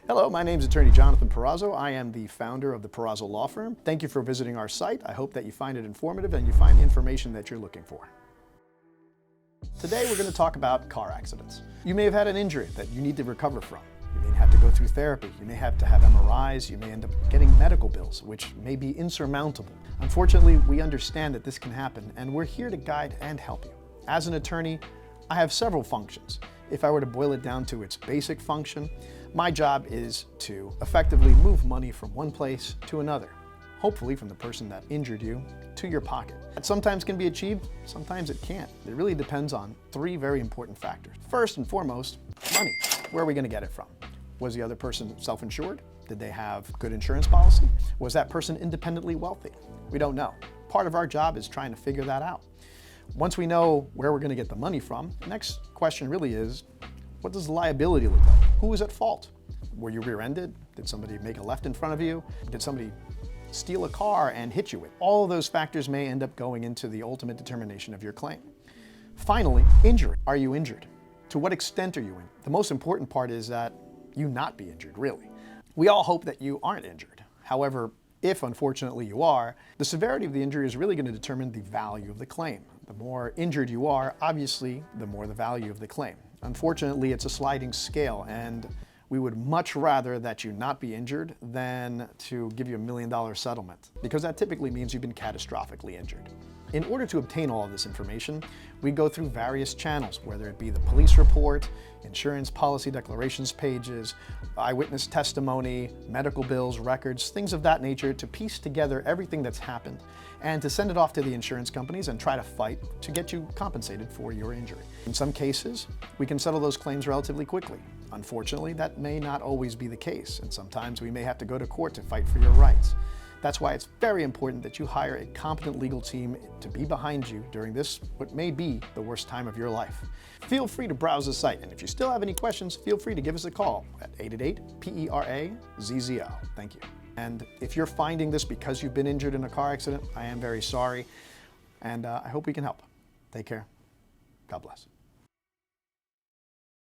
Hello, my name is Attorney Jonathan Perazzo. I am the founder of the Perazzo Law Firm. Thank you for visiting our site. I hope that you find it informative and you find the information that you're looking for. Today we're going to talk about car accidents. You may have had an injury that you need to recover from. You may have to go through therapy. You may have to have MRIs. You may end up getting medical bills, which may be insurmountable. Unfortunately, we understand that this can happen, and we're here to guide and help you. As an attorney, I have several functions. If I were to boil it down to its basic function, my job is to effectively move money from one place to another, hopefully from the person that injured you to your pocket. That sometimes can be achieved, sometimes it can't. It really depends on three very important factors. First and foremost, money. Where are we going to get it from? Was the other person self-insured? Did they have good insurance policy? Was that person independently wealthy? We don't know. Part of our job is trying to figure that out. Once we know where we're going to get the money from, the next question really is, what does the liability look like? Who is at fault? Were you rear-ended? Did somebody make a left in front of you? Did somebody steal a car and hit you with? All of those factors may end up going into the ultimate determination of your claim. Finally, injury. Are you injured? To what extent are you injured? The most important part is that you not be injured, really. We all hope that you aren't injured. However, if unfortunately you are, the severity of the injury is really going to determine the value of the claim. The more injured you are, obviously, the more the value of the claim. Unfortunately, it's a sliding scale, and we would much rather that you not be injured than to give you $1 million settlement, because that typically means you've been catastrophically injured. In order to obtain all of this information, we go through various channels, whether it be the police report, insurance policy declarations pages, eyewitness testimony, medical bills, records, things of that nature, to piece together everything that's happened and to send it off to the insurance companies and try to fight to get you compensated for your injury. In some cases, we can settle those claims relatively quickly. Unfortunately, that may not always be the case, and sometimes we may have to go to court to fight for your rights. That's why it's very important that you hire a competent legal team to be behind you during this, what may be the worst time of your life. Feel free to browse the site, and if you still have any questions, feel free to give us a call at 888-PERAZZO. Thank you. And if you're finding this because you've been injured in a car accident, I am very sorry, and I hope we can help. Take care. God bless.